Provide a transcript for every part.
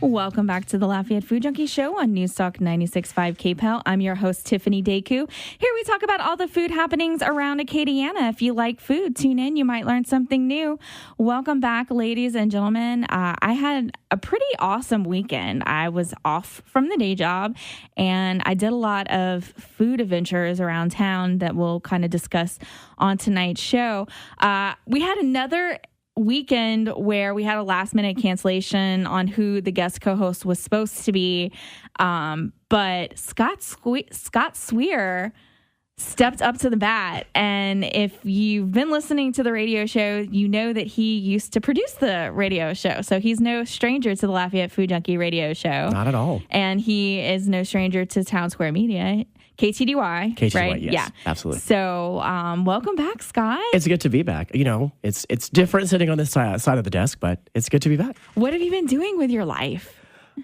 Welcome back to the Lafayette Food Junkie Show on Newstalk 96.5 KPEL. I'm your host, Tiffiany. Here we talk about all the food happenings around Acadiana. If you like food, tune in. You might learn something new. Welcome back, ladies and gentlemen. I had a pretty awesome weekend. I was off from the day job, and I did a lot of food adventures around town that we'll kind of discuss on tonight's show. We had another weekend where we had a last minute cancellation on who the guest co-host was supposed to be. But Scott Suire stepped up to the bat. And if you've been listening to the radio show, you know that he used to produce the radio show. So he's no stranger to the Lafayette Food Junkie radio show. Not at all. And he is no stranger to Town Square Media. KTDY, right? Yes, yeah, absolutely. So, welcome back, Scott. It's good to be back. You know, it's different sitting on this side of the desk, but it's good to be back. What have you been doing with your life?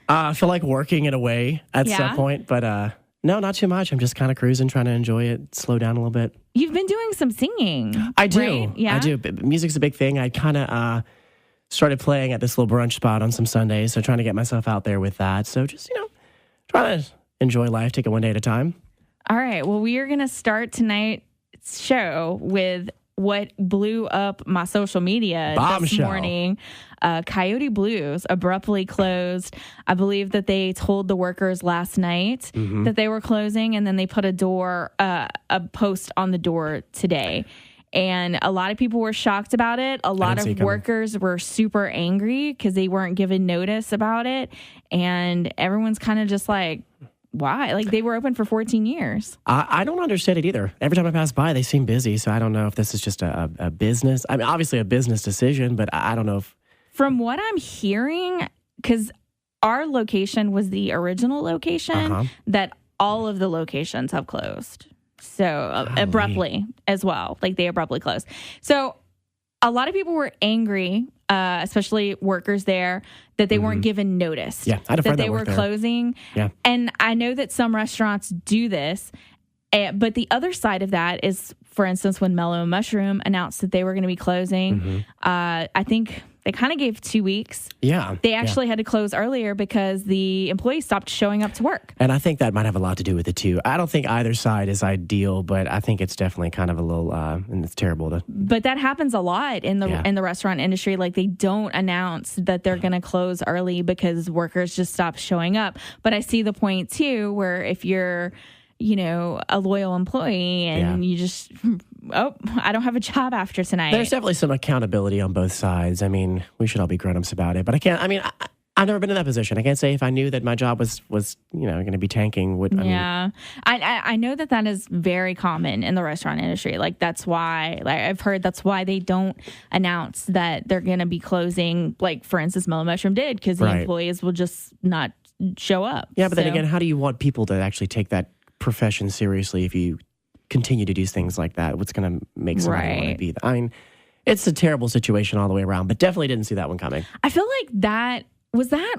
I feel like working in a way at some point, but no, not too much. I'm just kind of cruising, trying to enjoy it, slow down a little bit. You've been doing some singing. I do. Right? Yeah? I do. Music's a big thing. I kind of started playing at this little brunch spot on some Sundays, so trying to get myself out there with that. So just, trying to enjoy life, take it one day at a time. All right. Well, we are going to start tonight's show with what blew up my social media this morning. Coyote Blues abruptly closed. I believe that they told the workers last night that they were closing, and then they put a post on the door today. And a lot of people were shocked about it. A lot of workers were super angry because they weren't given notice about it. And everyone's kind of just like, why? Like, they were open for 14 years. I don't understand it either. Every time I pass by, they seem busy. So I don't know if this is just a business. I mean, obviously a business decision, but I don't know if... From what I'm hearing, because our location was the original location, that all of the locations have closed. So abruptly as well. Like, they abruptly closed. So a lot of people were angry, especially workers there, that they weren't given notice. Yeah, I had a friend that they were closing. Yeah. And I know that some restaurants do this, but the other side of that is, for instance, when Mellow Mushroom announced that they were going to be closing, I think they kind of gave 2 weeks. Yeah. They actually had to close earlier because the employees stopped showing up to work. And I think that might have a lot to do with it, too. I don't think either side is ideal, but I think it's definitely kind of a little, and it's terrible. But that happens a lot in the restaurant industry. Like, they don't announce that they're going to close early because workers just stop showing up. But I see the point, too, where if you're, a loyal employee and you just... Oh, I don't have a job after tonight. There's definitely some accountability on both sides. I mean, we should all be grown-ups about it. But I've never been in that position. I can't say if I knew that my job was going to be tanking. I know that is very common in the restaurant industry. Like, that's why, I've heard that's why they don't announce that they're going to be closing. Like, for instance, Mellow Mushroom did, because the employees will just not show up. Yeah, but then again, how do you want people to actually take that profession seriously if you continue to do things like that? What's going to make somebody want to be there? I mean, it's a terrible situation all the way around, but definitely didn't see that one coming. I feel like was that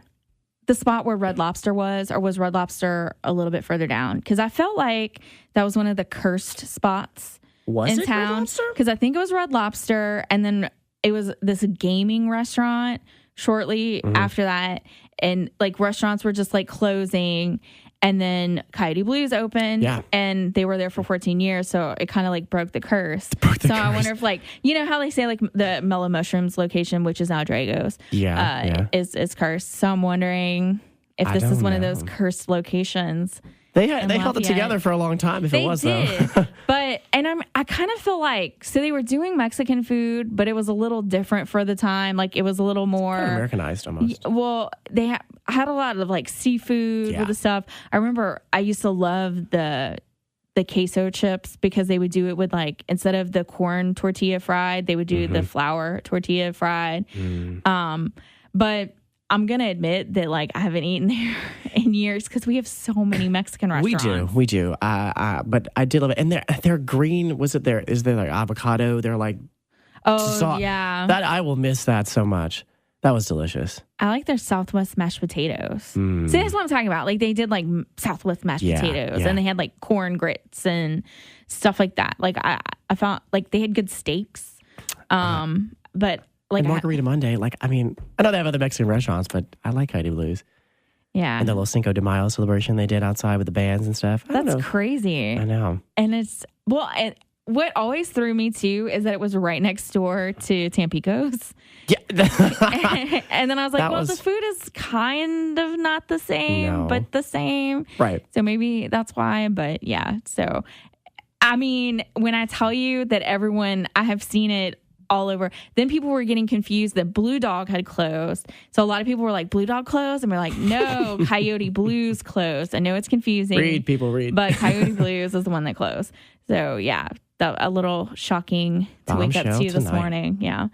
the spot where Red Lobster was, or was Red Lobster a little bit further down? Because I felt like that was one of the cursed spots in town. Because I think it was Red Lobster, and then it was this gaming restaurant shortly after that, and like restaurants were just like closing. And then Coyote Blues opened, and they were there for 14 years, so it kind of like broke the curse. I wonder if, like, how they say like the Mellow Mushrooms location, which is now Drago's, is cursed. So I'm wondering if this is one of those cursed locations. They held it together for a long time. If it was did. But I kind of feel like, so they were doing Mexican food, but it was a little different for the time. Like, it was a little more kind of Americanized almost. Well, they had a lot of like seafood with the stuff. I remember I used to love the queso chips because they would do it with, like, instead of the corn tortilla fried, they would do the flour tortilla fried. But I'm going to admit that, like, I haven't eaten there in years because we have so many Mexican restaurants. We do. But I did love it. And they're green. Is there like avocado? They're like, yeah. That I will miss that so much. That was delicious. I like their Southwest mashed potatoes. See, that's what I'm talking about. Like, they did like Southwest mashed potatoes, and they had like corn grits and stuff like that. Like, I found like they had good steaks. But And Margarita Monday, like, I mean, I know they have other Mexican restaurants, but I like Coyote Blues. Yeah. And the little Cinco de Mayo celebration they did outside with the bands and stuff. That's crazy. I know. And it's, well, what always threw me too is that it was right next door to Tampico's. Yeah. And then I was like, the food is kind of not the same, but the same. Right. So maybe that's why. But yeah. So, I mean, when I tell you that I have seen it all over, then people were getting confused that Blue Dog had closed. So a lot of people were like, Blue Dog closed? And we're like, no, Coyote Blues closed. I know it's confusing. Read. But Coyote Blues is the one that closed. So yeah, a little shocking to wake up to this morning. Yeah.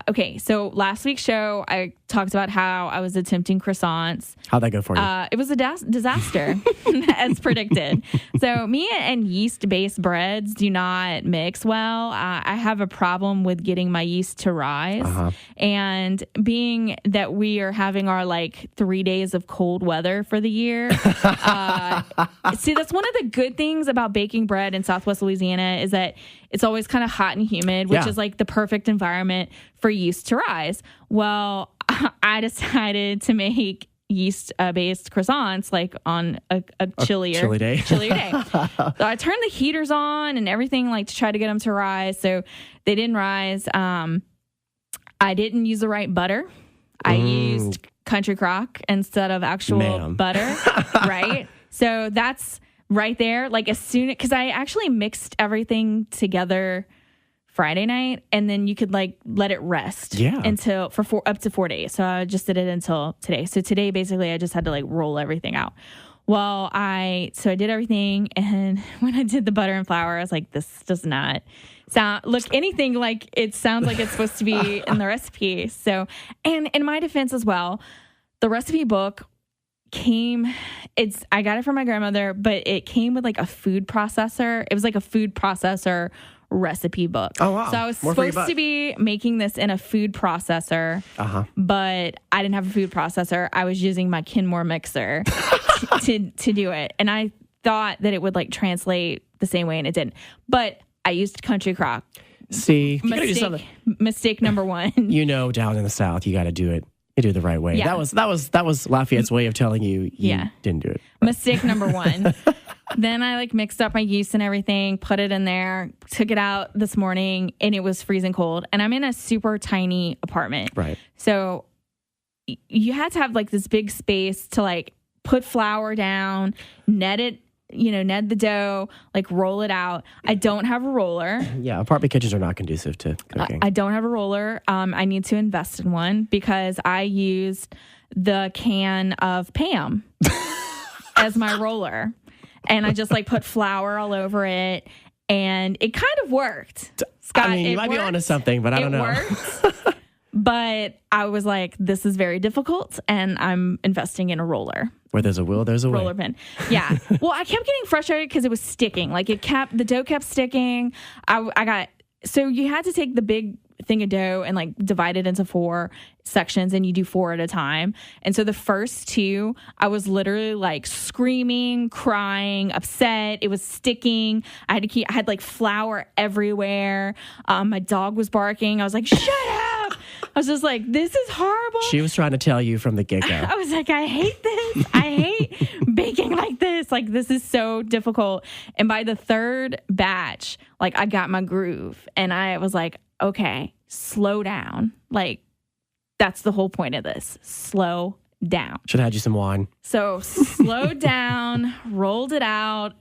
Okay, so last week's show, I talked about how I was attempting croissants. How'd that go for you? It was a disaster, as predicted. So me and yeast-based breads do not mix well. I have a problem with getting my yeast to rise. And being that we are having our 3 days of cold weather for the year, see, that's one of the good things about baking bread in Southwest Louisiana is that it's always kind of hot and humid, which is the perfect environment for yeast to rise. Well, I decided to make yeast-based croissants on a chilly day. So I turned the heaters on and everything to try to get them to rise. So they didn't rise. I didn't use the right butter. I used Country Crock instead of actual butter. Right? So that's right there. Because I actually mixed everything together Friday night, and then you could let it rest until for up to 4 days. So I just did it until today. So today, basically, I just had to roll everything out. Well, I did everything, and when I did the butter and flour, I was like, this does not look anything like it sounds like it's supposed to be in the recipe. So, and in my defense as well, the recipe book I got it from my grandmother, but it came with a food processor. It was a food processor recipe book. Oh, wow. So I was supposed to be making this in a food processor, but I didn't have a food processor. I was using my Kenmore mixer to do it. And I thought that it would translate the same way, and it didn't. But I used Country Crock. See, mistake number one. Down in the South, you got to do it. You do it the right way. Yeah. That was Lafayette's way of telling you didn't do it. Right. Mistake number one. Then I mixed up my yeast and everything, put it in there, took it out this morning, and it was freezing cold. And I'm in a super tiny apartment. Right. So you had to have this big space to put flour down, net it, net the dough, roll it out. I don't have a roller. Yeah, apartment kitchens are not conducive to cooking. I don't have a roller. I need to invest in one because I used the can of Pam as my roller. And I just put flour all over it, and it kind of worked. Scott, you might be onto something, but I don't know. It worked, but I was like, this is very difficult, and I'm investing in a roller. Where there's a will, there's a way. Roller pin. Yeah. Well, I kept getting frustrated because it was sticking. The dough kept sticking. So you had to take the big thing of dough and divide it into 4 sections, and you do 4 at a time. And so the first 2, I was literally screaming, crying, upset. It was sticking. I had flour everywhere. My dog was barking. I was like, shut up. I was just like, this is horrible. She was trying to tell you from the get-go. I was like, I hate this. I hate baking like this. This is so difficult. And by the 3rd batch, I got my groove. And I was like, okay, slow down. That's the whole point of this. Slow down. Should have had you some wine. So slowed down, rolled it out.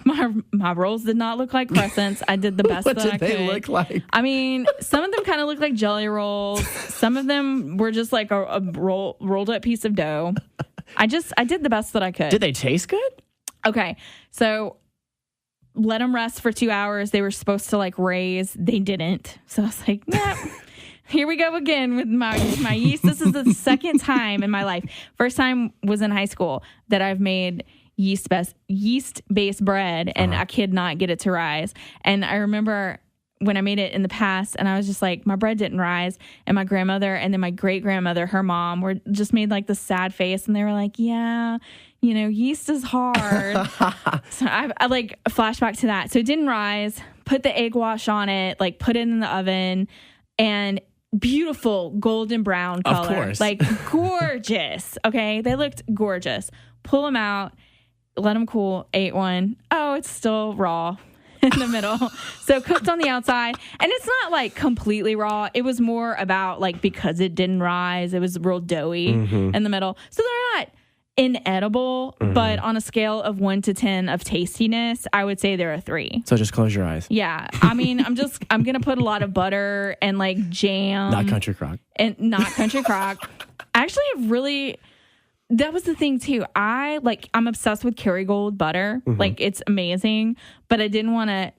My rolls did not look like crescents. I did the best that I could. What did they look like? I mean, some of them kind of looked like jelly rolls. Some of them were just a rolled up piece of dough. I did the best that I could. Did they taste good? Okay, so let them rest for 2 hours. They were supposed to raise. They didn't. So I was like, nah. Here we go again with my yeast. This is the 2nd time in my life. First time was in high school that I've made yeast-based bread, and I could not get it to rise. And I remember when I made it in the past, and I was just like, my bread didn't rise. And my grandmother and then my great-grandmother, her mom, were just made this sad face, and they were like, yeah, yeast is hard. So I flashback to that. So it didn't rise, put the egg wash on it, put it in the oven, and beautiful golden brown color. Of course. Like gorgeous. Okay. They looked gorgeous. Pull them out, let them cool, ate one. Oh, it's still raw in the middle. So cooked on the outside. And it's not like completely raw. It was more about like because it didn't rise, it was real doughy in the middle. So they're not inedible, but on a scale of 1 to 10 of tastiness, I would say they're a 3. So just close your eyes. Yeah. I mean, I'm going to put a lot of butter and like jam. Not country crock. And not country crock. Actually, that was the thing too. I'm obsessed with Kerrygold butter. Like it's amazing, but I didn't want to,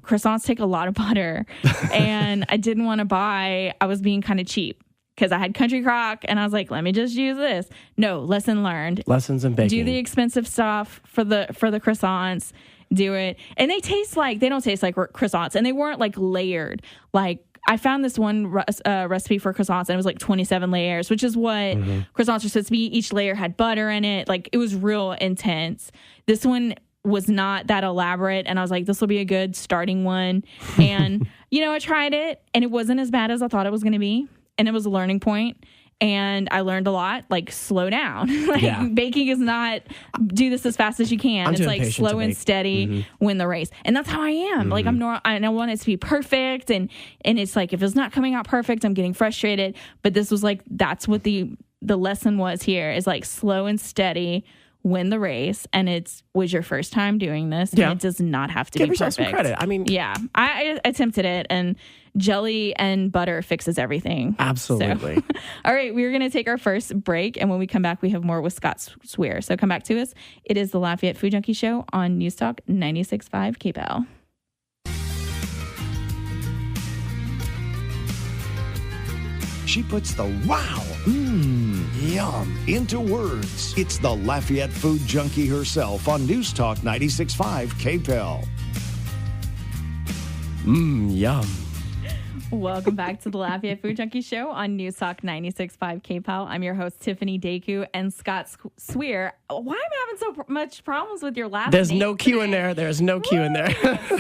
croissants take a lot of butter and I didn't want to I was being kind of cheap. Because I had country crock and I was like, let me just use this. No, lesson learned. Lessons in baking. Do the expensive stuff for the croissants. Do it. And they don't taste like croissants. And they weren't like layered. Like I found this one recipe for croissants and it was like 27 layers, which is what croissants are supposed to be. Each layer had butter in it. Like it was real intense. This one was not that elaborate. And I was like, this will be a good starting one. And, I tried it and it wasn't as bad as I thought it was going to be. And it was a learning point, and I learned a lot. Like, slow down. Baking is not do this as fast as you can. It's like slow and steady, win the race. And that's how I am. Like I want it to be perfect, and it's like if it's not coming out perfect, I'm getting frustrated. But this was like that's what the lesson was here is like slow and steady. Win the race, and was your first time doing this, and it does not have to be perfect. Give yourself some credit. I mean, I attempted it, and jelly and butter fixes everything. Absolutely. So, all right, we're going to take our first break, and when we come back, we have more with Scott Suire. So come back to us. It is the Lafayette Food Junkie Show on News Talk 96.5 KPEL. She puts the wow, yum into words. It's the Lafayette Food Junkie herself on News Talk 96.5 KPEL. Yum. Welcome back to the Lafayette Food Junkie Show on News Talk 96.5 KPEL. I'm your host, Tiffiany Daku, and Scott Suire. Why am I having so much problems with your last name? There's no Q in there. There's no Q in there.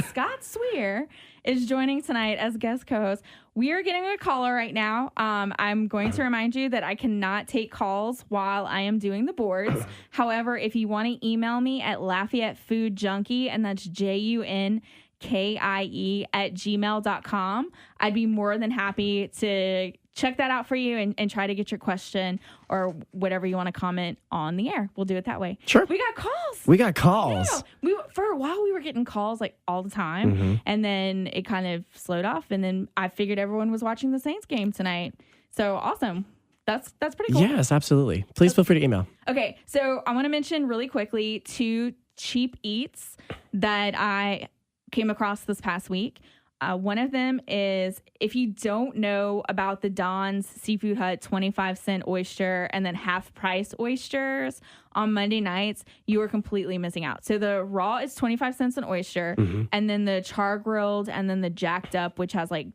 Scott Suire is joining tonight as guest co-host. We are getting a caller right now. I'm going to remind you that I cannot take calls while I am doing the boards. However, if you want to email me at Lafayette Food Junkie, and that's JUNKIE@gmail.com, I'd be more than happy to check that out for you and try to get your question or whatever you want to comment on the air. We'll do it that way. Sure. We got calls. Yeah. For a while, we were getting calls like all the time, and then it kind of slowed off, and then I figured everyone was watching the Saints game tonight. So awesome. That's pretty cool. Yes, absolutely. Please feel free to email. Okay, so I want to mention really quickly 2 cheap eats that I came across this past week. One of them is, if you don't know about the Don's Seafood Hut 25-cent oyster and then half-price oysters on Monday nights, you are completely missing out. So the raw is 25 cents an oyster, and then the char-grilled and then the jacked up, which has like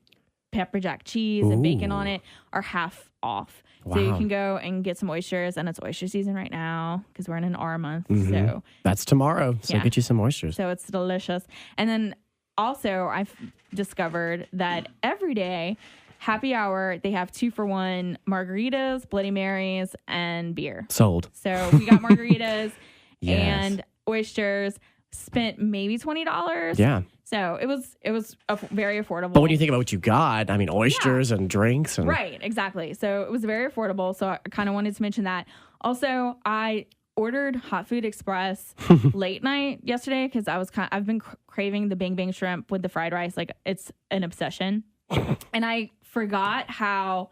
pepper jack cheese and bacon on it, are half off. Wow. So you can go and get some oysters, and it's oyster season right now because we're in an R month. So that's tomorrow. So get you some oysters. So it's delicious. And then also, I've discovered that every day, happy hour, they have 2-for-1 margaritas, Bloody Marys, and beer. Sold. So we got margaritas Yes. and oysters. Spent maybe $20. Yeah. So it was very affordable. But when you think about what you got, I mean, oysters and drinks. And Right, exactly. So it was very affordable. So I kind of wanted to mention that. Also, I ordered Hot Food Express late night yesterday because I've been craving the Bang Bang shrimp with the fried rice. Like, it's an obsession. And I forgot how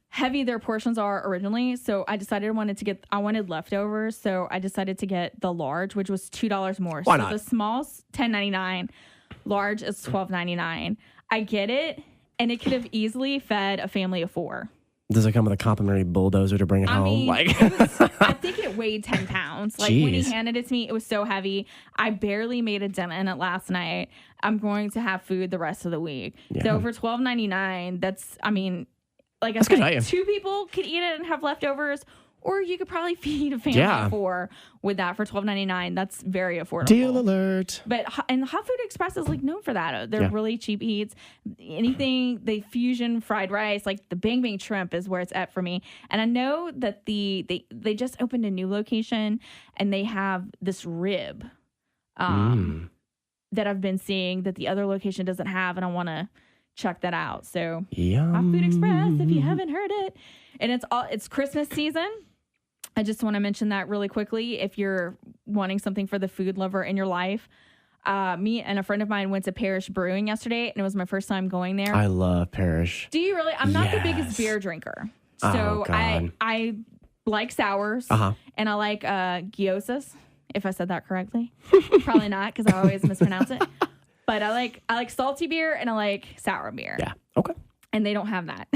heavy their portions are originally. So I decided I wanted leftovers. So I decided to get the large, which was $2 more. Why not? The small's $10.99. Large is $12.99. I get it. And it could have easily fed a family of 4. Does it come with a complimentary bulldozer to bring it home? Mean, like, I think it weighed 10 pounds. Like, when he Jeez. handed it to me, it was so heavy. I barely made a dent in it last night. I'm going to have food the rest of the week. Yeah. So for $12.99, that's, I mean, like I That's good said, value. 2 people could eat it and have leftovers, or you could probably feed a family of 4 with that for $12.99. That's very affordable. Deal alert. And Hot Food Express is like known for that. They're really cheap eats. Anything, the fusion fried rice, like the Bang Bang shrimp is where it's at for me. And I know that they just opened a new location and they have this rib that I've been seeing that the other location doesn't have, and I want to check that out. So Hot Food Express, if you haven't heard it. And it's Christmas season. I just want to mention that really quickly. If you're wanting something for the food lover in your life, me and a friend of mine went to Parish Brewing yesterday, and it was my first time going there. I love Parish. Do you really? I'm not the biggest beer drinker. So I like sours, and I like gyozas, if I said that correctly. Probably not, because I always mispronounce it. But I like salty beer, and I like sour beer. Yeah. Okay. And they don't have that.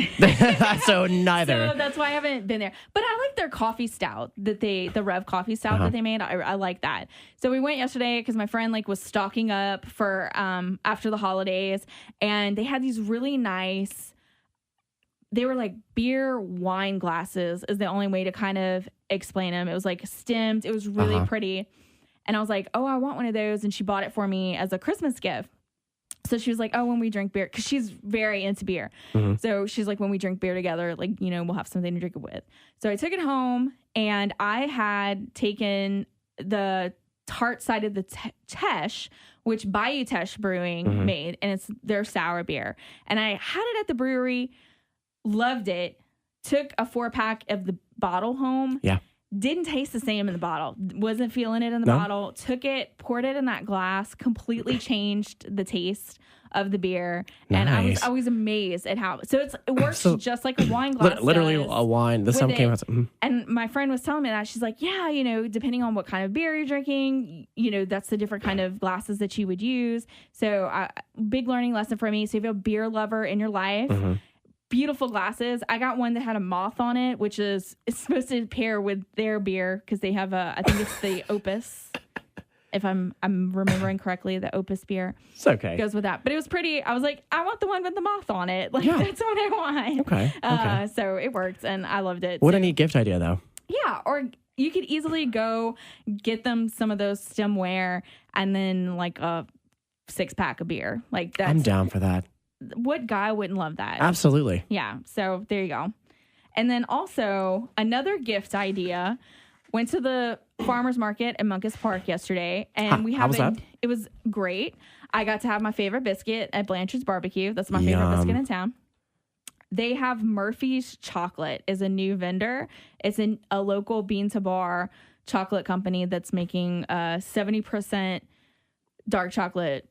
So neither. So that's why I haven't been there. But I like their coffee stout the Rev coffee stout that they made. I like that. So we went yesterday because my friend was stocking up for after the holidays, and they had these really nice, they were like beer wine glasses is the only way to kind of explain them. It was like stemmed. It was really pretty. And I was like, oh, I want one of those. And she bought it for me as a Christmas gift. So she was like, oh, when we drink beer, because she's very into beer. So she's like, when we drink beer together, we'll have something to drink it with. So I took it home, and I had taken the tart side of the Tesh, which Bayou Tesh Brewing made, and it's their sour beer. And I had it at the brewery, loved it, took a 4-pack of the bottle home. Yeah. Didn't taste the same in the bottle. Wasn't feeling it in the bottle. Took it, poured it in that glass, completely changed the taste of the beer. Nice. And I was amazed at how it works just like a wine glass. Literally a wine. The sun came out. And my friend was telling me that. She's like, yeah, depending on what kind of beer you're drinking, that's the different kind of glasses that you would use. So big learning lesson for me. So if you're a beer lover in your life, beautiful glasses. I got one that had a moth on it, which is supposed to pair with their beer because they have I think it's the Opus. If I'm remembering correctly, the Opus beer. It's okay. Goes with that. But it was pretty. I was like, I want the one with the moth on it. That's what I want. Okay. So it worked, and I loved it. What a neat gift idea, though. Yeah. Or you could easily go get them some of those stemware and then a 6-pack of beer. I'm down for that. What guy wouldn't love that? Absolutely. Yeah. So there you go. And then also another gift idea. Went to the farmer's market at Munkus Park yesterday, and how was that? It was great. I got to have my favorite biscuit at Blanchard's Barbecue. That's my favorite biscuit in town. They have Murphy's Chocolate is a new vendor. It's a local bean to bar chocolate company that's making 70% dark chocolate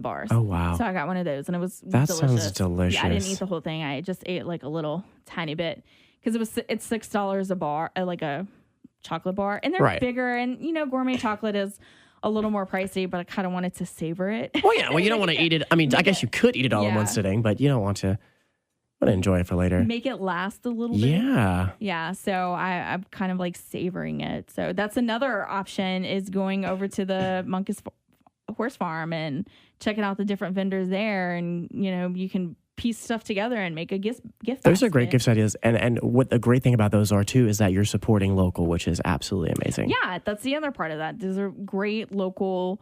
bars. Oh, wow. So I got one of those, and it was delicious. Sounds delicious. Yeah, I didn't eat the whole thing. I just ate a little tiny bit because it's $6 a bar, a chocolate bar, and they're bigger, and gourmet chocolate is a little more pricey, but I kind of wanted to savor it. Well, yeah, you don't want to eat it. I mean, I guess you could eat it all in one sitting, but you don't want to. I want to enjoy it for later. Make it last a little bit. Yeah. So I'm kind of savoring it. So that's another option, is going over to the Munkus Horse Farm and checking out the different vendors there, and you can piece stuff together and make a gift Those are great gift ideas, and what the great thing about those are too is that you're supporting local, which is absolutely amazing. Yeah, that's the other part of that. Those are great local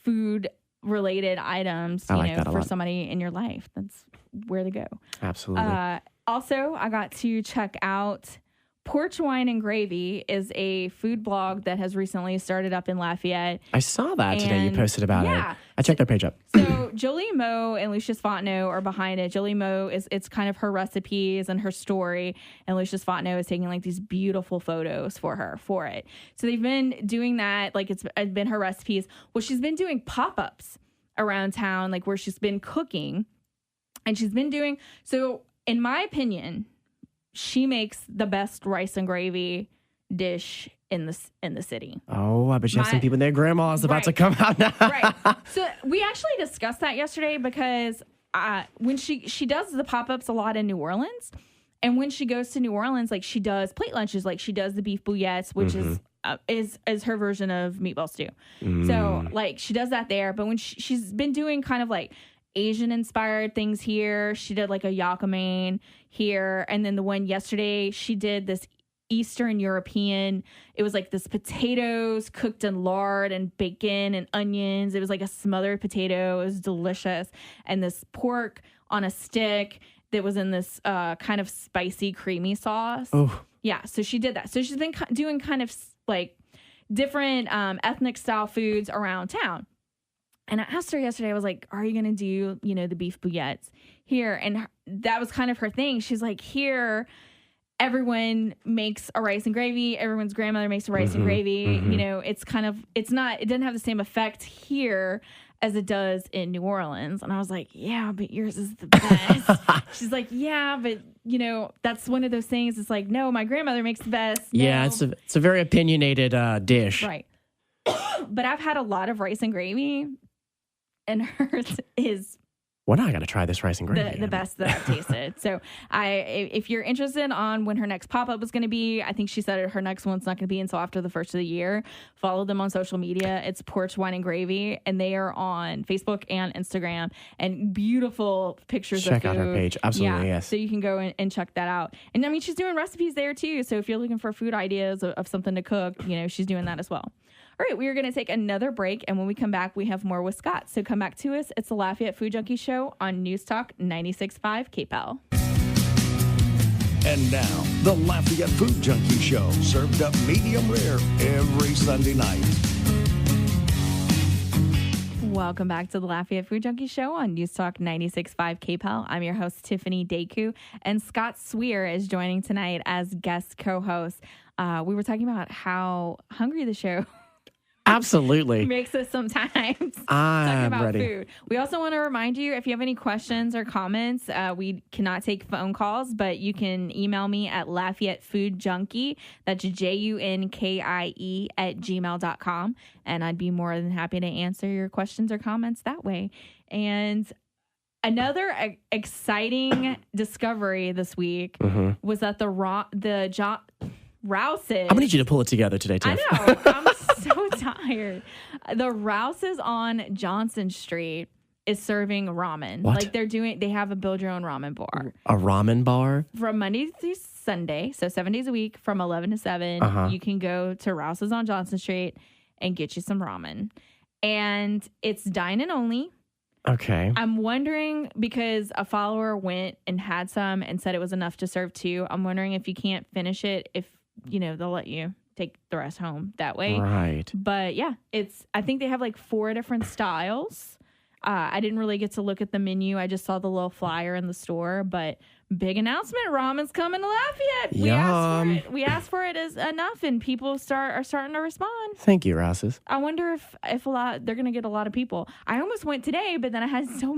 food related items for somebody in your life. That's where to go. Absolutely. Also, I got to check out Porch Wine and Gravy is a food blog that has recently started up in Lafayette. I saw that today. You posted about it. I checked their page up. So Jolie Moe and Lucius Fontenot are behind it. Jolie Moe it's kind of her recipes and her story, and Lucius Fontenot is taking these beautiful photos for it. So they've been doing that, it's been her recipes. Well, she's been doing pop-ups around town, where she's been cooking, and she's been doing so. In my opinion, she makes the best rice and gravy dish in the city. Oh, I bet you have some people in their grandma's about to come out now. Right. So we actually discussed that yesterday because when she does the pop-ups a lot in New Orleans, and when she goes to New Orleans, she does plate lunches, she does the beef bouillettes, which is her version of meatball stew. So she does that there, but when she's been doing kind of Asian inspired things here. She did a yakamain here, and then the one yesterday she did this Eastern European. It was like this potatoes cooked in lard and bacon and onions. It was like a smothered potato. It was delicious. And this pork on a stick that was in this kind of spicy, creamy sauce. Oh. Yeah, so she did that. So she's been doing kind of like different ethnic style foods around town. And I asked her yesterday, I was like, are you going to do, the beef bouillettes here? And that was kind of her thing. She's like, here, everyone makes a rice and gravy. Everyone's grandmother makes a rice and gravy. Mm-hmm. It doesn't have the same effect here as it does in New Orleans. And I was like, yeah, but yours is the best. She's like, yeah, but that's one of those things. It's like, no, my grandmother makes the best. No. Yeah, it's a very opinionated dish. Right. But I've had a lot of rice and gravy, and hers is well, now I got to try this rice and gravy. The best that I've tasted. So if you're interested on when her next pop-up is going to be, I think she said her next one's not going to be until after the first of the year. Follow them on social media. It's Porch Wine and Gravy, and they are on Facebook and Instagram, and beautiful pictures of food. Check out her page. Absolutely, yes. So you can go and check that out. And I mean, she's doing recipes there too. So if you're looking for food ideas of something to cook, she's doing that as well. All right, we are going to take another break, and when we come back, we have more with Scott. So come back to us. It's the Lafayette Food Junkie Show on News Talk 96.5 KPEL. And now, the Lafayette Food Junkie Show, served up medium rare every Sunday night. Welcome back to the Lafayette Food Junkie Show on News Talk 96.5 KPEL. I'm your host, Tiffiany Daku, and Scott Suire is joining tonight as guest co-host. We were talking about how hungry the show Absolutely makes us sometimes. Talking about ready. Food. We also want to remind you, if you have any questions or comments, we cannot take phone calls, but you can email me at LafayetteFoodJunkie. That's JUNKIE @gmail.com. And I'd be more than happy to answer your questions or comments that way. And another exciting discovery this week was that Rouse's. I'm going to need you to pull it together today, Tiff. I know. I'm so tired. The Rouse's on Johnson Street is serving ramen. What? Like they have a build your own ramen bar. A ramen bar? From Monday through Sunday, so 7 days a week from 11 to 7, you can go to Rouse's on Johnson Street and get you some ramen. And it's dine-in only. Okay. I'm wondering, because a follower went and had some and said it was enough to serve 2. I'm wondering if you can't finish it, if they'll let you take the rest home that way. Right. But yeah, I think they have like 4 different styles. I didn't really get to look at the menu. I just saw the little flyer in the store, but big announcement. Ramen's coming to Lafayette. Yum. We asked for it as enough, and people are starting to respond. Thank you, Rouse's. I wonder if they're going to get a lot of people. I almost went today, but then I had so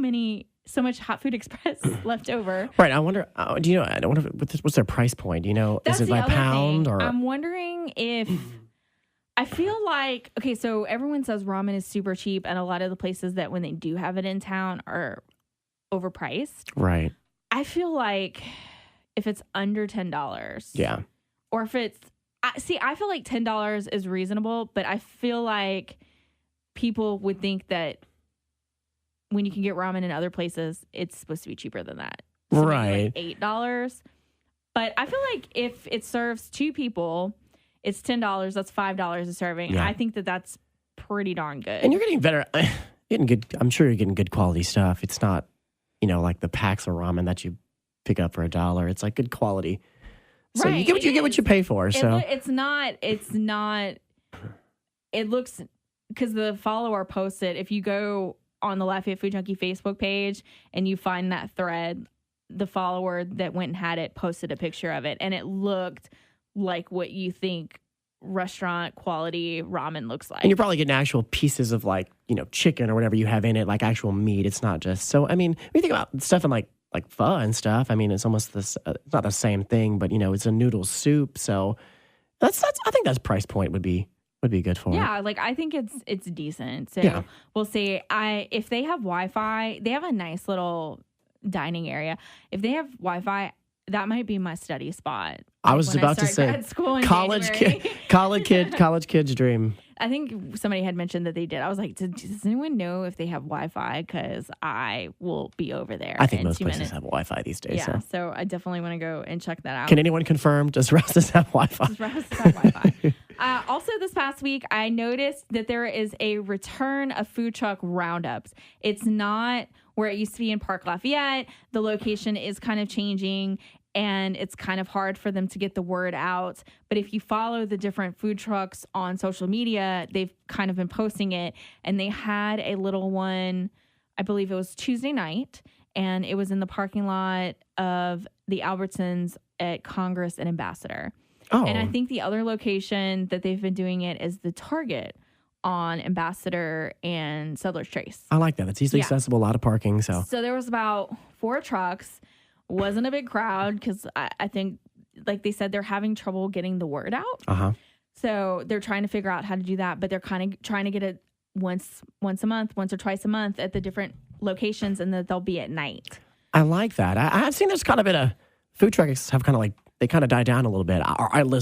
much Hot Food Express left over. Right. I wonder, I wonder what's their price point? That's is it by pound thing. or? I'm wondering if, I feel like, okay, so everyone says ramen is super cheap, and a lot of the places that when they do have it in town are overpriced. Right. I feel like if it's under $10. Yeah. Or if it's, I feel like $10 is reasonable, but I feel like people would think that when you can get ramen in other places, it's supposed to be cheaper than that. So right. Like $8. But I feel like if it serves 2 people, it's $10. That's $5 a serving. Yeah. I think that's pretty darn good. And you're getting better. I'm sure you're getting good quality stuff. It's not, like the packs of ramen that you pick up for $1. It's like good quality. So right. you get what you pay for. So it's not. It looks, because the follower posted, if you go on the Lafayette Food Junkie Facebook page and you find that thread, the follower that went and had it posted a picture of it, and it looked like what you think restaurant quality ramen looks like. And you're probably getting actual pieces of chicken or whatever you have in it, like actual meat. It's not just, so I mean, when you think about stuff in like pho and stuff, I mean, it's almost this, it's not the same thing, but it's a noodle soup. So that's I think that's price point would be good for it. Yeah, like I think it's decent. So yeah. We'll see. If they have Wi-Fi, they have a nice little dining area. If they have Wi-Fi, that might be my study spot. I was about to say college kid's dream. I think somebody had mentioned that they did. I was like, does anyone know if they have Wi-Fi? Because I will be over there. I think in most 2 places minutes. have Wi-Fi these days. Yeah, so I definitely want to go and check that out. Can anyone confirm? Does Rouse's have Wi-Fi? Does Rouse's have Wi-Fi? Also, this past week, I noticed that there is a return of food truck roundups. It's not where it used to be in Park Lafayette. The location is kind of changing, and it's kind of hard for them to get the word out. But if you follow the different food trucks on social media, they've kind of been posting it. And they had a little one, I believe it was Tuesday night, and it was in the parking lot of the Albertsons at Congress and Ambassador. Oh. And I think the other location that they've been doing it is the Target on Ambassador and Settlers Trace. I like that. It's easily accessible, a lot of parking. So there was about 4 trucks. Wasn't a big crowd because I think, like they said, they're having trouble getting the word out. So they're trying to figure out how to do that, but they're kind of trying to get it once a month, once or twice a month at the different locations, and that they'll be at night. I like that. I've seen there's kind of been a food trucks have kind of like, they kind of died down a little bit.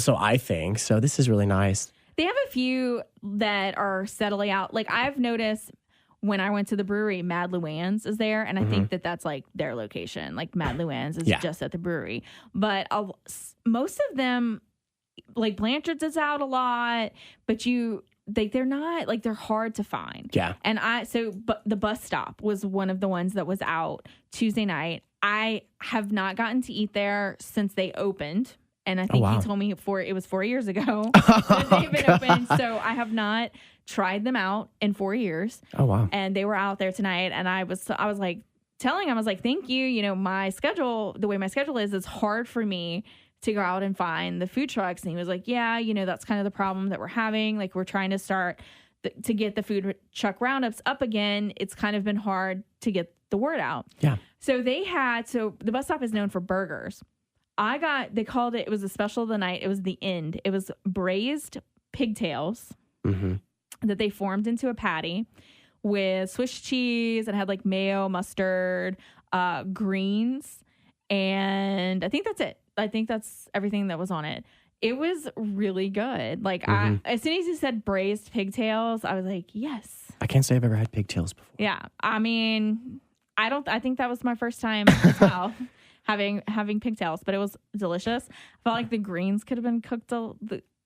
So I think. So this is really nice. They have a few that are steadily out. Like I've noticed when I went to the brewery, Mad Luann's is there. And I think that that's like their location. Like Mad Luann's is just at the brewery. But most of them, like Blanchard's is out a lot, but they're not, like they're hard to find. Yeah. And but the bus stop was one of the ones that was out Tuesday night. I have not gotten to eat there since they opened. And I think he told me it was 4 years ago that they've been open. So I have not tried them out in 4 years. Oh, wow. And they were out there tonight. And I was like telling him, I was like, thank you. You know, my schedule, the way my schedule is, it's hard for me to go out and find the food trucks. And he was like, yeah, you know, that's kind of the problem that we're having. Like we're trying to start to get the food truck roundups up again. It's kind of been hard to get the word out. Yeah. So the bus stop is known for burgers. They called it was a special of the night. It was the end. It was braised pigtails that they formed into a patty with Swiss cheese and had like mayo, mustard, greens. And I think that's it. I think that's everything that was on it. It was really good. Like as soon as you said braised pigtails, I was like, yes. I can't say I've ever had pigtails before. Yeah. I mean, I think that was my first time as well. Having pigtails, but it was delicious. I felt like the greens could have been cooked.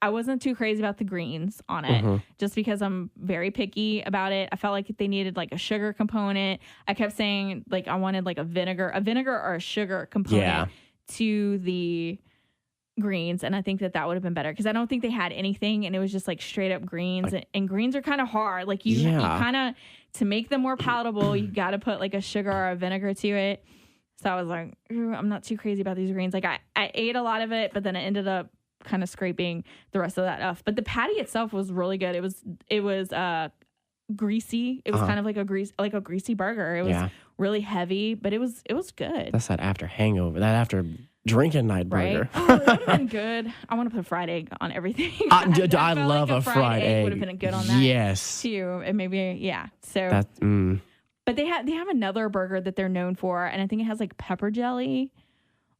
I wasn't too crazy about the greens on it, just because I'm very picky about it. I felt like they needed like a sugar component. I kept saying like I wanted like a vinegar or a sugar component to the greens, and I think that would have been better because I don't think they had anything, and it was just like straight up greens, and greens are kind of hard. Like you kind of, to make them more palatable, you got to put like a sugar or a vinegar to it. So I was like, I'm not too crazy about these greens. Like I ate a lot of it, but then I ended up kind of scraping the rest of that off. But the patty itself was really good. It was greasy. It was kind of like a greasy burger. It was really heavy, but it was good. That's that after hangover, that after drinking night burger. Right? Oh, it would have been good. I want to put a fried egg on everything. I love a fried egg. Would have been good on that. Yes. Too, and maybe So. But they have another burger that they're known for, and I think it has like pepper jelly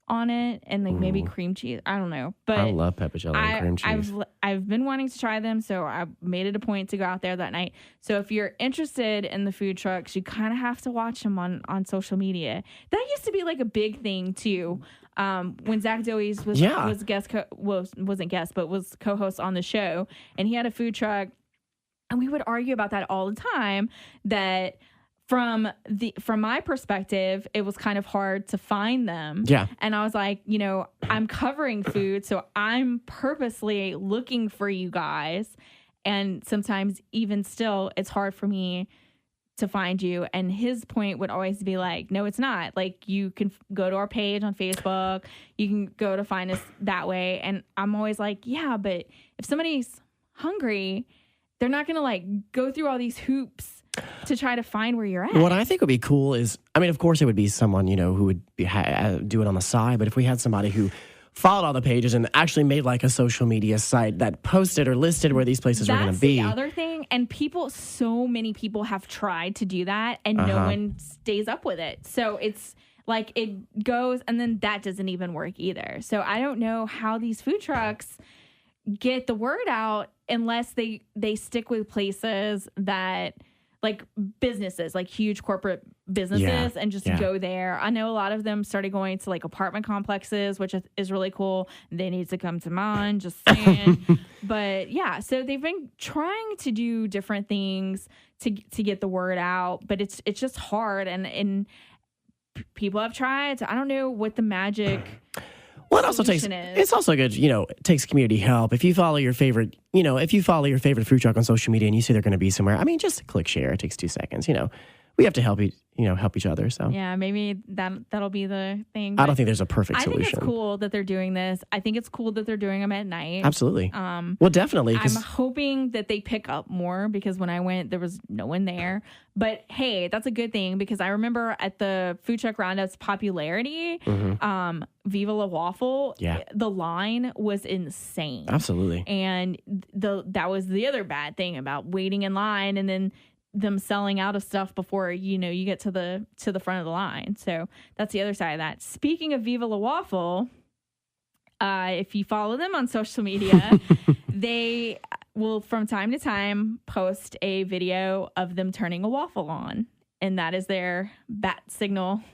on it and like maybe cream cheese. I don't know, but I love pepper jelly and cream cheese. I've been wanting to try them, so I made it a point to go out there that night. So if you're interested in the food trucks, you kind of have to watch them on social media. That used to be like a big thing too. When Zach Doey's was co-host on the show, and he had a food truck, and we would argue about that all the time. That from my perspective, it was kind of hard to find them. Yeah. And I was like, you know, I'm covering food, so I'm purposely looking for you guys. And sometimes even still, it's hard for me to find you. And his point would always be like, no, it's not. Like, you can go to our page on Facebook. You can go to find us that way. And I'm always like, yeah, but if somebody's hungry, they're not going to like go through all these hoops to try to find where you're at. What I think would be cool is, I mean, of course it would be someone, you know, who would do it on the side. But if we had somebody who followed all the pages and actually made like a social media site that posted or listed where these places were going to be. That's the other thing. And so many people have tried to do that, and no one stays up with it. So it's like it goes, and then that doesn't even work either. So I don't know how these food trucks get the word out unless they stick with places that like businesses, like huge corporate businesses and just go there. I know a lot of them started going to like apartment complexes, which is really cool. They need to come to mine, just saying. But yeah, so they've been trying to do different things to get the word out, but it's just hard. And people have tried. So I don't know what the magic Well, it also it's also good, it takes community help. If you follow your favorite, food truck on social media and you see they're going to be somewhere, I mean, just click share. It takes 2 seconds. We have to help each other. So yeah, maybe that'll be the thing. I don't think there's a perfect solution. I think it's cool that they're doing this. I think it's cool that they're doing them at night. Absolutely. Well, definitely. I'm hoping that they pick up more because when I went, there was no one there. But hey, that's a good thing because I remember at the Food Truck Roundup's popularity, Viva La Waffle, the line was insane. Absolutely. And that was the other bad thing about waiting in line and then them selling out of stuff before you get to the front of the line. So that's the other side of that. Speaking of Viva La Waffle, if you follow them on social media, they will from time to time post a video of them turning a waffle on, and that is their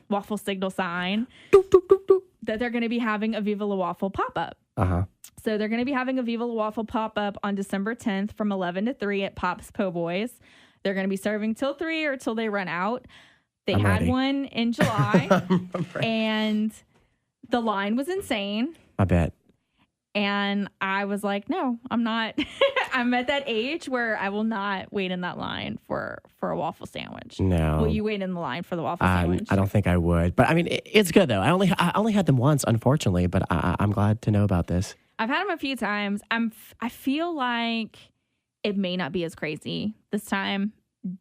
waffle signal sign that they're going to be having a Viva La Waffle pop-up. So they're going to be having a Viva La Waffle pop-up on December 10th from 11 to 3 at Pop's Po' Boys. They're going to be serving till 3 or till they run out. They had one in July, and the line was insane. I bet. And I was like, no, I'm not. I'm at that age where I will not wait in that line for a waffle sandwich. No. Will you wait in the line for the waffle sandwich? I don't think I would. But I mean, it's good though. I only had them once, unfortunately. But I'm glad to know about this. I've had them a few times. I feel like it may not be as crazy this time.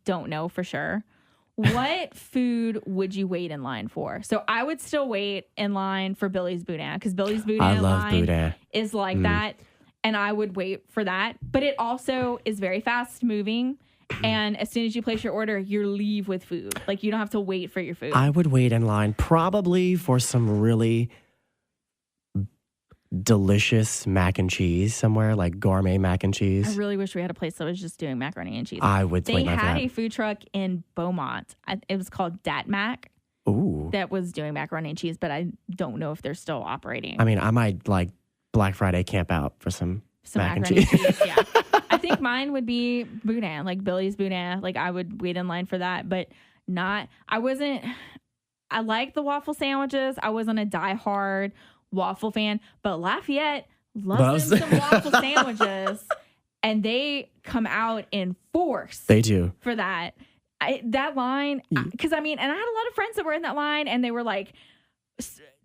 Don't know for sure. What food would you wait in line for? So I would still wait in line for Billy's Boudin because Billy's Boudin line is like that. And I would wait for that. But it also is very fast moving. And as soon as you place your order, you leave with food. Like you don't have to wait for your food. I would wait in line probably for some really delicious mac and cheese somewhere, like gourmet mac and cheese. I really wish we had a place that was just doing macaroni and cheese. I would. They had a food truck in Beaumont. It was called Dat Mac. Ooh. That was doing macaroni and cheese, but I don't know if they're still operating. I mean, I might like Black Friday camp out for some mac and cheese. cheese. Yeah. I think mine would be Boudin, like Billy's Boudin. Like I would wait in line for that, but I like the waffle sandwiches. I wasn't a diehard waffle fan, but Lafayette loves them some waffle sandwiches, and they come out in force. They do for that. That line, because and I had a lot of friends that were in that line, and they were like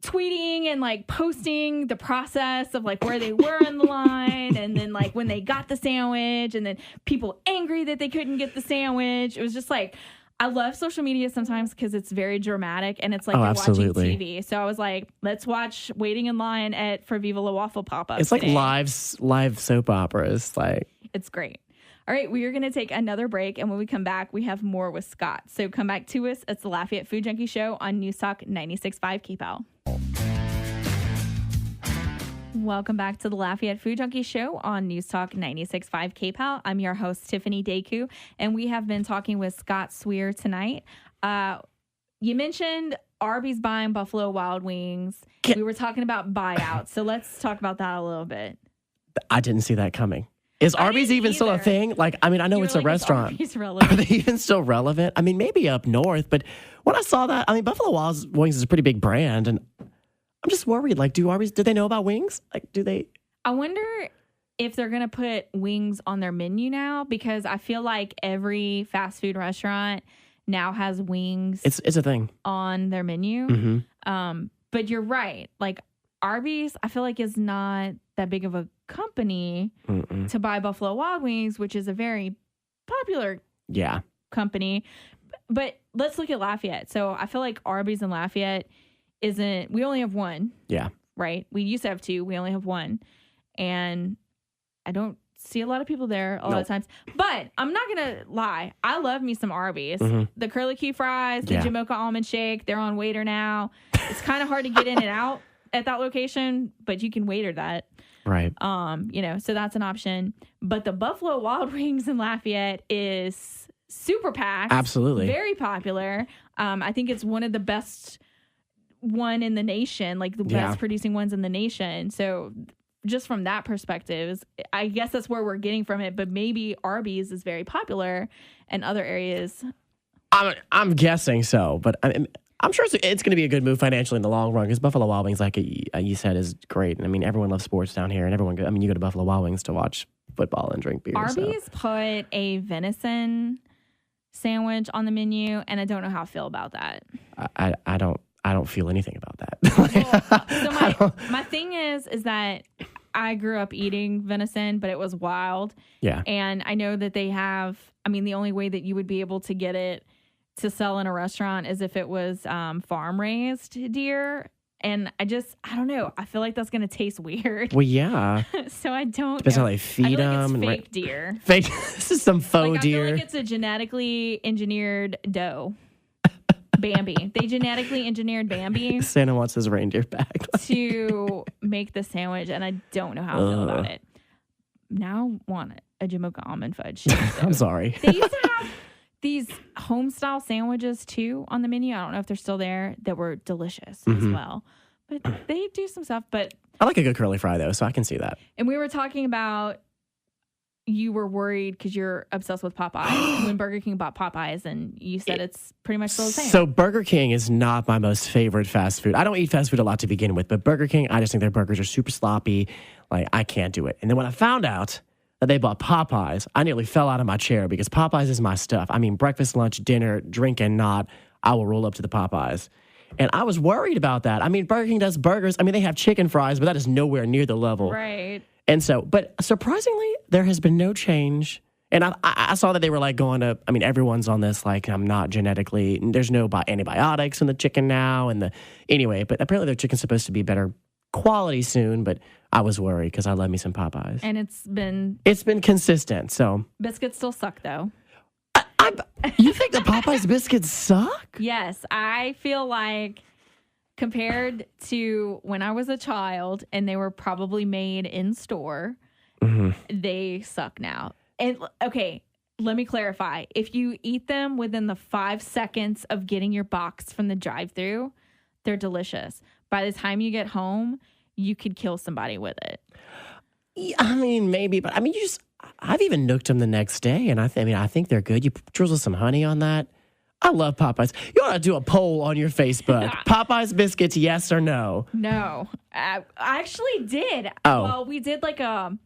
tweeting and like posting the process of like where they were in the line, and then like when they got the sandwich, and then people angry that they couldn't get the sandwich. It was just like, I love social media sometimes because it's very dramatic and it's like you're watching TV. So I was like, let's watch waiting in line for Viva La Waffle pop-up. It's like live soap operas. Like it's great. All right, we are going to take another break, and when we come back, we have more with Scott. So come back to us. It's the Lafayette Food Junkie Show on News Talk 96.5 KPEL. Welcome back to the Lafayette Food Junkie Show on News Talk 96.5 KPEL. I'm your host, Tiffiany Deku, and we have been talking with Scott Suire tonight. You mentioned Arby's buying Buffalo Wild Wings. We were talking about buyouts, so let's talk about that a little bit. I didn't see that coming. Is Arby's even still a thing? Like, I mean, I know it's a restaurant. Are they even still relevant? I mean, maybe up north, but when I saw that, I mean, Buffalo Wild Wings is a pretty big brand, and I'm just worried. Like, do they know about wings? Like, do they? I wonder if they're going to put wings on their menu now, because I feel like every fast food restaurant now has wings. It's a thing on their menu. Mm-hmm. But you're right. Like, Arby's, I feel like is not that big of a company to buy Buffalo Wild Wings, which is a very popular company. But let's look at Lafayette. So I feel like Arby's and Lafayette we only have one. Yeah. Right? We used to have two. We only have one. And I don't see a lot of people there a lot of times. But I'm not going to lie. I love me some Arby's. Mm-hmm. The curly Q fries, the Jamocha almond shake, they're on waiter now. It's kind of hard to get in and out at that location, but you can waiter that. Right. So that's an option. But the Buffalo Wild Wings in Lafayette is super packed. Absolutely. Very popular. I think it's one of the best one in the nation, like the best producing ones in the nation. So just from that perspective, I guess that's where we're getting from it. But maybe Arby's is very popular in other areas. I'm guessing so, but I'm sure it's going to be a good move financially in the long run because Buffalo Wild Wings, like you said, is great. And I mean, everyone loves sports down here, and you go to Buffalo Wild Wings to watch football and drink beer. Arby's put a venison sandwich on the menu, and I don't know how I feel about that. I don't feel anything about that. So my thing is that I grew up eating venison, but it was wild. Yeah. And I know that they have, the only way that you would be able to get it to sell in a restaurant is if it was farm raised deer. And I don't know. I feel like that's going to taste weird. Well, yeah. So I don't Depends know. how they feed them. It's fake deer. Fake. This is some faux deer. I feel like it's a genetically engineered doe. Bambi. They genetically engineered Bambi. Santa wants his reindeer back. To make the sandwich, and I don't know how I feel about it. Now I want a Jamocha almond fudge. I'm sorry. They used to have these home style sandwiches too on the menu. I don't know if they're still there. That were delicious as well. But they do some stuff. But I like a good curly fry though, so I can see that. And we were talking about you were worried because you're obsessed with Popeyes when Burger King bought Popeyes, and you said it's pretty much still the same. So Burger King is not my most favorite fast food. I don't eat fast food a lot to begin with, but Burger King, I just think their burgers are super sloppy. Like, I can't do it. And then when I found out that they bought Popeyes, I nearly fell out of my chair because Popeyes is my stuff. I mean, breakfast, lunch, dinner, drink and not, I will roll up to the Popeyes. And I was worried about that. I mean, Burger King does burgers. I mean, they have chicken fries, but that is nowhere near the level. Right. And so, but surprisingly, there has been no change. And I saw that they were like going to, everyone's on this, like, I'm not genetically, there's no antibiotics in the chicken now. Anyway, but apparently their chicken's supposed to be better quality soon. But I was worried because I love me some Popeyes. And it's been consistent. So biscuits still suck though. You think the Popeyes biscuits suck? Yes. I feel like compared to when I was a child and they were probably made in store, they suck now. And okay, let me clarify. If you eat them within the 5 seconds of getting your box from the drive-thru, they're delicious. By the time you get home, you could kill somebody with it. Yeah, maybe, but I've even nooked them the next day, and I think they're good. You drizzle some honey on that. I love Popeyes. You ought to do a poll on your Facebook. Popeyes biscuits, yes or no? No. I actually did. Oh. Well, we did like a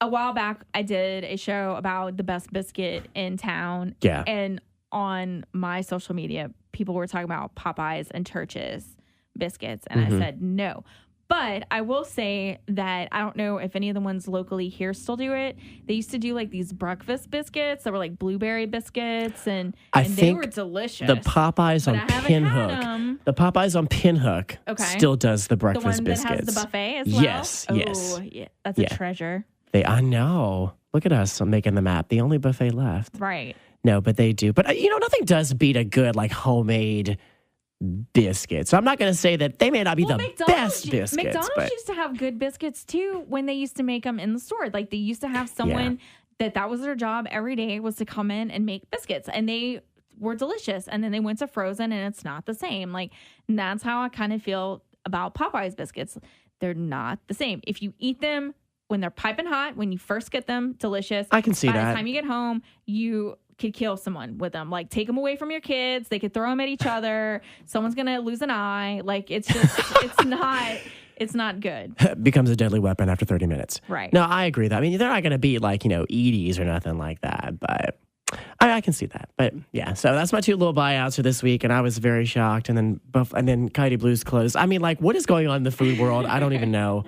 while back, I did a show about the best biscuit in town. Yeah. And on my social media, people were talking about Popeyes and Church's biscuits. And I said no. But I will say that I don't know if any of the ones locally here still do it. They used to do like these breakfast biscuits that were like blueberry biscuits, and they were delicious. The Popeyes on Pinhook. The Popeyes on Pinhook still does the breakfast biscuits. That has the buffet as well? Yes. Oh, yeah. That's a treasure. I know. Look at us making the map. The only buffet left. Right. No, but they do. But, nothing does beat a good, like, homemade biscuits. So I'm not going to say that they may not be the best biscuits. McDonald's used to have good biscuits too when they used to make them in the store. Like they used to have someone that was their job every day was to come in and make biscuits, and they were delicious. And then they went to frozen, and it's not the same. Like, and that's how I kind of feel about Popeyes biscuits. They're not the same. If you eat them when they're piping hot, when you first get them, delicious. I can see that. By the time you get home, you could kill someone with them. Like, take them away from your kids. They could throw them at each other. Someone's going to lose an eye. Like, it's just, it's not good. Becomes a deadly weapon after 30 minutes. Right. No, I agree with that. They're not going to be like, Edie's or nothing like that, but I can see that. But yeah, so that's my two little buyouts for this week, and I was very shocked. And then Coyote Blues closed. What is going on in the food world? I don't even know.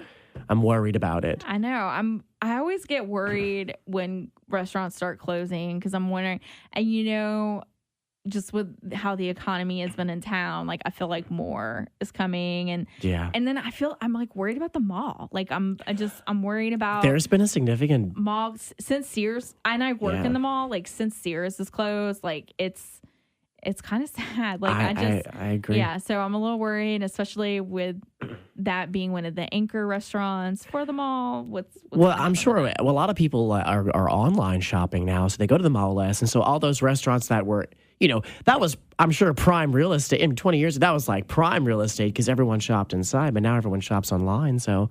I'm worried about it. I know. I always get worried when restaurants start closing because I'm wondering, and just with how the economy has been in town, like I feel like more is coming, and then I'm like worried about the mall. Like I'm worried about. There's been a significant mall since Sears, and I work in the mall. Like since Sears is closed, like it's it's kind of sad. Like I agree. Yeah, so I'm a little worried, especially with that being one of the anchor restaurants for the mall. Well, I'm sure a lot of people are online shopping now, so they go to the mall less. And so all those restaurants that were, that was, I'm sure, prime real estate. In 20 years, that was like prime real estate because everyone shopped inside, but now everyone shops online. So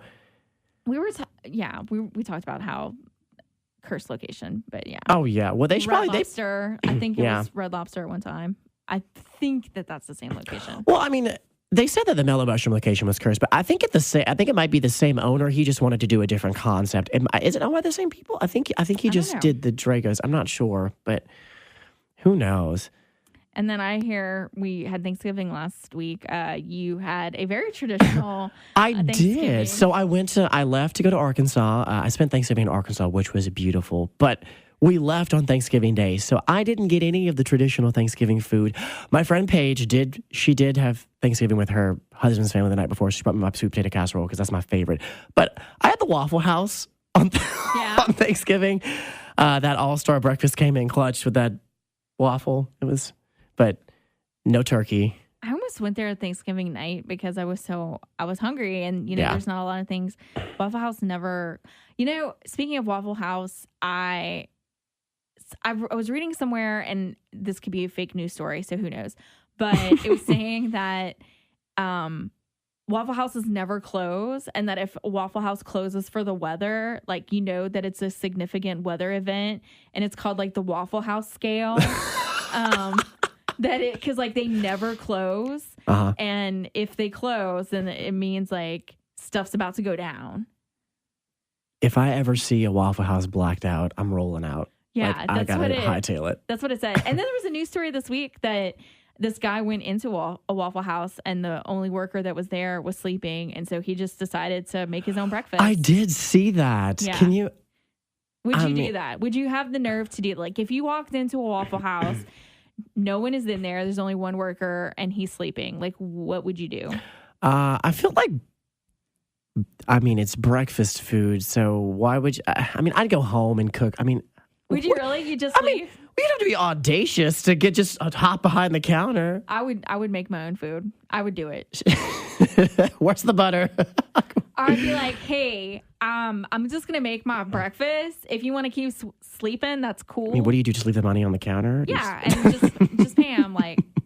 we talked about how cursed location, but yeah. Oh, yeah. Well, they should Red probably... Lobster. I think it was Red Lobster at one time. I think that's the same location. Well, I mean, they said that the Mellow Mushroom location was cursed, but I think it might be the same owner. He just wanted to do a different concept. Is it owned by the same people? I think he just did the Dragos. I'm not sure, but who knows? And then I hear we had Thanksgiving last week. You had a very traditional I did. So I left to go to Arkansas. I spent Thanksgiving in Arkansas, which was beautiful. But we left on Thanksgiving Day, so I didn't get any of the traditional Thanksgiving food. My friend Paige did. She did have Thanksgiving with her husband's family the night before. She brought me my sweet potato casserole because that's my favorite. But I had the Waffle House on Thanksgiving. That all-star breakfast came in clutch with that waffle. But no turkey. I almost went there Thanksgiving night because I was hungry, and there's not a lot of things. Waffle House never. Speaking of Waffle House, I was reading somewhere, and this could be a fake news story, so who knows? But it was saying that Waffle Houses never close, and that if Waffle House closes for the weather, like that it's a significant weather event, and it's called like the Waffle House scale. Because like they never close, and if they close, then it means like stuff's about to go down. If I ever see a Waffle House blacked out, I'm rolling out. Yeah, I gotta hightail it. That's what it said. And then there was a news story this week that this guy went into a Waffle House, and the only worker that was there was sleeping, and so he just decided to make his own breakfast. I did see that. Yeah. Can you? Would you do that? Would you have the nerve to do like if you walked into a Waffle House? No one is in there. There's only one worker, and he's sleeping. Like, what would you do? I feel like, it's breakfast food, so why would you? I'd go home and cook. Would you really? You just leave? You'd have to be audacious to just hop behind the counter. I would make my own food. I would do it. Where's the butter? I'd be like, hey, I'm just going to make my breakfast. If you want to keep sleeping, that's cool. What do you do? Just leave the money on the counter? Yeah, and just pay him,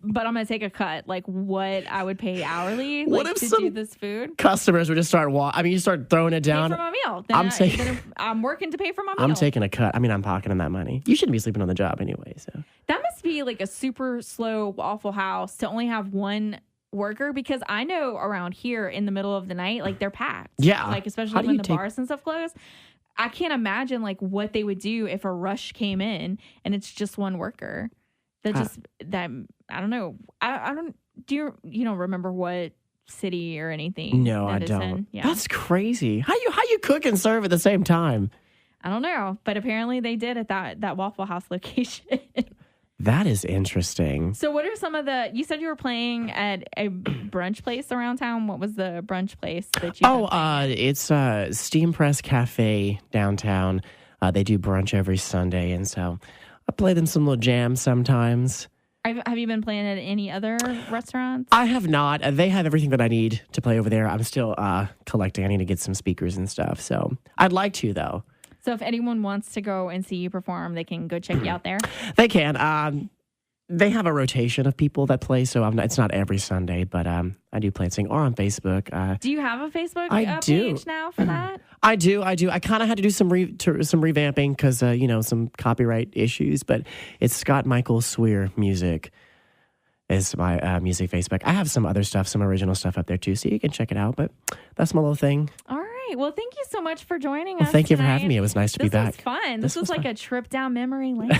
but I'm going to take a cut, like what I would pay hourly to do this food. Customers would just start you start throwing it down. Pay for my meal. Then I'm working to pay for my meal. I'm taking a cut. I'm pocketing that money. You shouldn't be sleeping on the job anyway. So that must be like a super slow Waffle House to only have one worker, because I know around here in the middle of the night, like they're packed. Yeah. Like especially when the bars and stuff close. I can't imagine like what they would do if a rush came in and it's just one worker. I don't know. Do you don't remember what city or anything? No, I don't. In? Yeah. That's crazy. How you cook and serve at the same time? I don't know, but apparently they did at that Waffle House location. That is interesting. So what are some of you said you were playing at a brunch place around town. What was the brunch place that you it's Steam Press Cafe downtown. They do brunch every Sunday, and so I play them some little jams sometimes. Have you been playing at any other restaurants? I have not. They have everything that I need to play over there. I'm still collecting. I need to get some speakers and stuff, so I'd like to, though. So if anyone wants to go and see you perform, they can go check you out there? They can. They have a rotation of people that play, so it's not every Sunday, but I do play and sing, or on Facebook. Do you have a Facebook page now for that? I do. I kind of had to do some revamping because, some copyright issues, but it's Scott Michael Suire Music is my music Facebook. I have some other stuff, some original stuff up there too, so you can check it out, but that's my little thing. All right. Well, thank you so much for joining us. Thank you for having me. It was nice to be back. This was fun. This was like a trip down memory lane.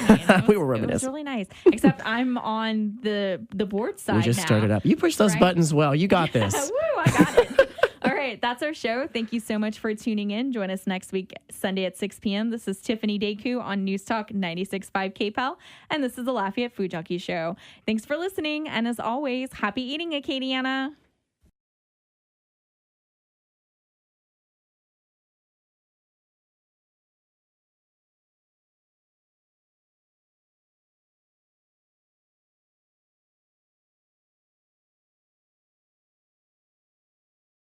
We were reminiscing. It was really nice. Except I'm on the board side now. We just started up. You push those buttons well. You got this. Woo, I got it. All right. That's our show. Thank you so much for tuning in. Join us next week, Sunday at 6 p.m. This is Tiffiany Deku on News Talk 96.5 KPEL. And this is the Lafayette Food Junkie Show. Thanks for listening. And as always, happy eating, Acadiana.